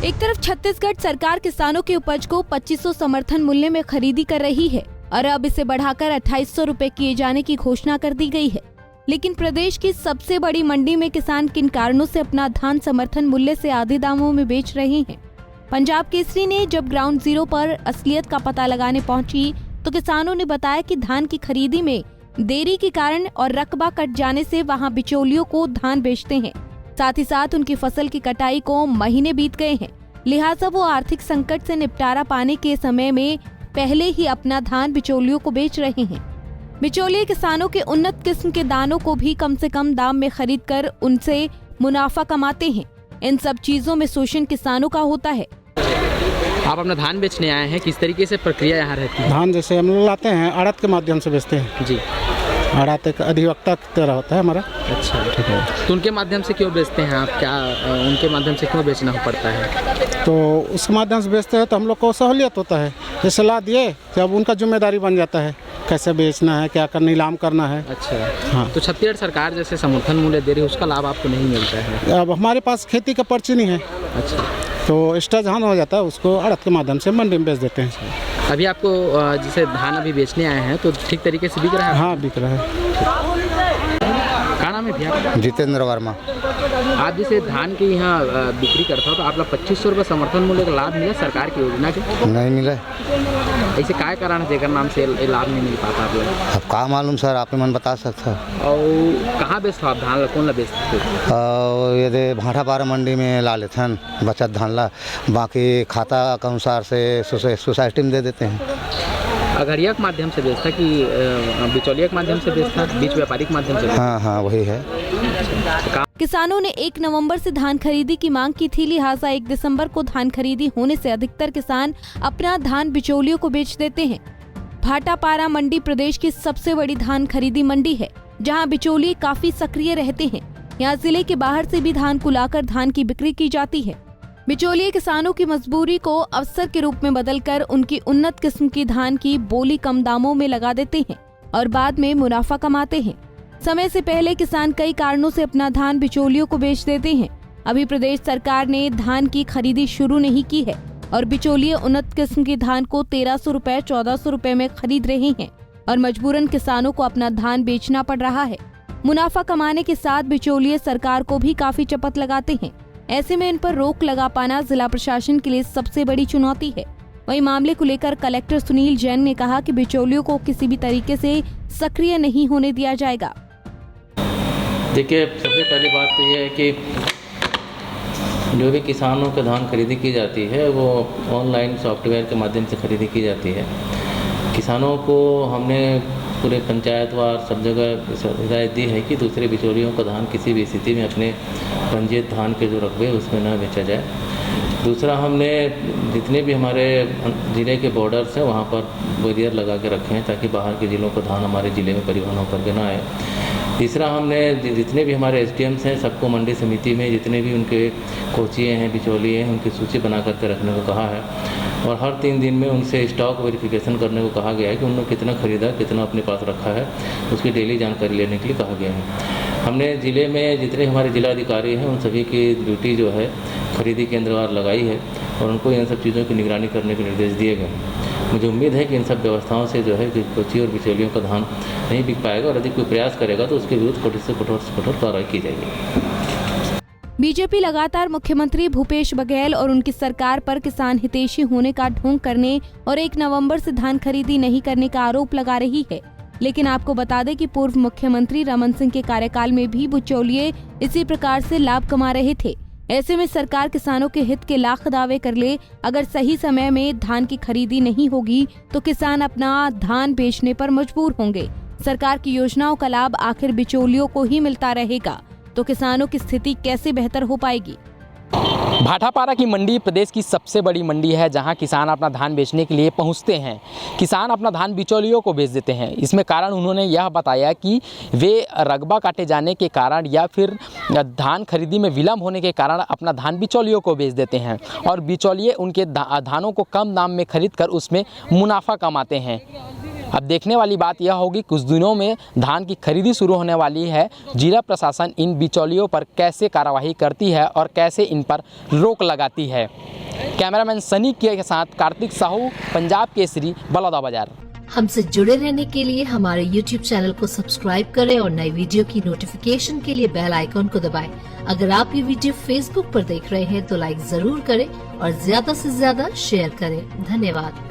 एक तरफ छत्तीसगढ़ सरकार किसानों की उपज को 2500 समर्थन मूल्य में खरीदी कर रही है और अब इसे बढ़ाकर 2800 रुपए किए जाने की घोषणा कर दी गई है। लेकिन प्रदेश की सबसे बड़ी मंडी में किसान किन कारणों से अपना धान समर्थन मूल्य से आधे दामों में बेच रहे हैं। पंजाब केसरी ने जब ग्राउंड जीरो पर असलियत का पता लगाने पहुंची तो किसानों ने बताया कि धान की खरीदी में देरी के कारण और रकबा कट जाने से वहां बिचौलियों को धान बेचते हैं। साथ ही साथ उनकी फसल की कटाई को महीने बीत गए हैं, लिहाजा वो आर्थिक संकट से निपटारा पाने के समय में पहले ही अपना धान बिचौलियों को बेच रहे हैं। बिचौलिए किसानों के उन्नत किस्म के दानों को भी कम से कम दाम में खरीद कर उनसे मुनाफा कमाते हैं। इन सब चीजों में शोषण किसानों का होता है। आप अपना धान बेचने आए हैं, किस तरीके से प्रक्रिया यहाँ रहती है? धान जैसे हम लाते हैं आड़त के माध्यम से बेचते हैं जी। आड़त एक अधिवक्ता की तरह होता है हमारा। अच्छा, ठीक है। तो उनके माध्यम से क्यों बेचते हैं आप? क्या उनके माध्यम से क्यों बेचना पड़ता है? तो उस माध्यम से बेचते हैं तो हम लोग को सहूलियत होता है। जैसे सलाह दिए तो अब उनका जिम्मेदारी बन जाता है, कैसे बेचना है, क्या कर नीलाम करना है। अच्छा, हाँ। तो छत्तीसगढ़ सरकार जैसे समर्थन मूल्य दे रही है उसका लाभ आपको नहीं मिलता है? अब हमारे पास खेती का पर्ची नहीं है। अच्छा, तो एक्स्ट्रा धान हो जाता है, उसको आड़त के माध्यम से मंडी में बेच देते हैं। अभी आपको जैसे धान अभी बेचने आए हैं तो ठीक तरीके से बिक रहा है? हाँ, बिक रहा है। क्या नाम है भैया? जितेंद्र वर्मा। आप जैसे धान के यहाँ बिक्री करता हो तो आप लोग 2500 रुपये समर्थन मूल्य का लाभ मिला सरकार की योजना के? नहीं मिला। ऐसे क्या कारण है जेकर नाम से लाभ नहीं मिल पाता आप लोग? अब कहाँ मालूम सर, आप ही मन बता सकते हो। और कहाँ बेचते हो आप धान? कौन ला बेचते हो? ये भाटापारा मंडी में ला लेते हैं बचत धान ला, बाकी खाता के अनुसार से सोसाइटी में दे देते हैं। अगरिया के माध्यम से बेचता कि बिचौलिया के माध्यम से बेचता, बीच व्यापारी के माध्यम से? हाँ, वही है। किसानों ने 1 नवंबर से धान खरीदी की मांग की थी, लिहाजा 1 दिसंबर को धान खरीदी होने से अधिकतर किसान अपना धान बिचौलियों को बेच देते हैं। भाटापारा मंडी प्रदेश की सबसे बड़ी धान खरीदी मंडी है, जहां बिचौलिए काफी सक्रिय रहते हैं। यहां जिले के बाहर से भी धान को लाकर धान की बिक्री की जाती है। बिचौलिए किसानों की मजबूरी को अवसर के रूप में बदलकर उनकी उन्नत किस्म की धान की बोली कम दामों में लगा देते हैं और बाद में मुनाफा कमाते हैं। समय से पहले किसान कई कारणों से अपना धान बिचौलियों को बेच देते हैं। अभी प्रदेश सरकार ने धान की खरीदी शुरू नहीं की है और बिचौलिए उन्नत किस्म के धान को 1300 रुपए 1400 रुपए में खरीद रहे हैं और मजबूरन किसानों को अपना धान बेचना पड़ रहा है। मुनाफा कमाने के साथ बिचौलिए सरकार को भी काफी चपत लगाते हैं। ऐसे में इन पर रोक लगा पाना जिला प्रशासन के लिए सबसे बड़ी चुनौती है। वहीं मामले को लेकर कलेक्टर सुनील जैन ने कहा कि बिचौलियों को किसी भी तरीके से सक्रिय नहीं होने दिया जाएगा। देखिए, सबसे पहली बात तो ये है कि जो भी किसानों के धान खरीदी की जाती है वो ऑनलाइन सॉफ्टवेयर के माध्यम से खरीदी की जाती है। किसानों को हमने पूरे पंचायतवार सब जगह हिदायत दी है कि दूसरे बिचौलियों का धान किसी भी स्थिति में अपने पंजीयत धान के जो रकबे उसमें न बेचा जाए। दूसरा, हमने जितने भी हमारे ज़िले के बॉर्डर्स हैं वहाँ पर बैरियर लगा के रखे हैं ताकि बाहर के ज़िलों का धान हमारे ज़िले में परिवहन होकर के ना आए। तीसरा, हमने जितने भी हमारे एसडीएम्स हैं सबको मंडी समिति में जितने भी उनके कोचिए हैं, बिचौलिए हैं, उनकी सूची बना करके रखने को कहा है और हर 3 दिन में उनसे स्टॉक वेरिफिकेशन करने को कहा गया है कि उन्होंने कितना खरीदा, कितना अपने पास रखा है, उसकी डेली जानकारी लेने के लिए कहा गया है। हमने ज़िले में जितने हमारे जिलाधिकारी हैं उन सभी की ड्यूटी जो है खरीदी केंद्रवार लगाई है और उनको इन सब चीज़ों की निगरानी करने के निर्देश दिए गए हैं। मुझे उम्मीद है कि इन सब व्यवस्थाओं से जो है कि कोची और बिचौलियों का धान नहीं बिक पाएगा और यदि कोई प्रयास करेगा तो उसके विरुद्ध कठोर से कठोर कार्रवाई की जाएगी। बीजेपी लगातार मुख्यमंत्री भूपेश बघेल और उनकी सरकार पर किसान हितैषी होने का ढोंग करने और 1 नवंबर से धान खरीदी नहीं करने का आरोप लगा रही है। लेकिन आपको बता दें कि पूर्व मुख्यमंत्री रमन सिंह के कार्यकाल में भी बिचौलिए इसी प्रकार से लाभ कमा रहे थे। ऐसे में सरकार किसानों के हित के लाख दावे कर ले, अगर सही समय में धान की खरीदी नहीं होगी तो किसान अपना धान बेचने पर मजबूर होंगे। सरकार की योजनाओं का लाभ आखिर बिचौलियों को ही मिलता रहेगा तो किसानों की स्थिति कैसे बेहतर हो पाएगी। भाटापारा की मंडी प्रदेश की सबसे बड़ी मंडी है जहां किसान अपना धान बेचने के लिए पहुंचते हैं। किसान अपना धान बिचौलियों को बेच देते हैं। इसमें कारण उन्होंने यह बताया कि वे रकबा काटे जाने के कारण या फिर धान खरीदी में विलम्ब होने के कारण अपना धान बिचौलियों को बेच देते हैं और बिचौलिए उनके धानों को कम दाम में खरीद कर उसमें मुनाफा कमाते हैं। अब देखने वाली बात यह होगी कुछ दिनों में धान की खरीदी शुरू होने वाली है, जिला प्रशासन इन बिचौलियों पर कैसे कार्रवाई करती है और कैसे इन पर रोक लगाती है। कैमरामैन सनी के साथ कार्तिक साहू, पंजाब केसरी, बलौदा बाजार। हमसे जुड़े रहने के लिए हमारे YouTube चैनल को सब्सक्राइब करें और नई वीडियो की नोटिफिकेशन के लिए बेल आइकॉन को दबाएं। अगर आप ये वीडियो Facebook पर देख रहे हैं तो लाइक जरूर करें और ज्यादा से ज्यादा शेयर करें। धन्यवाद।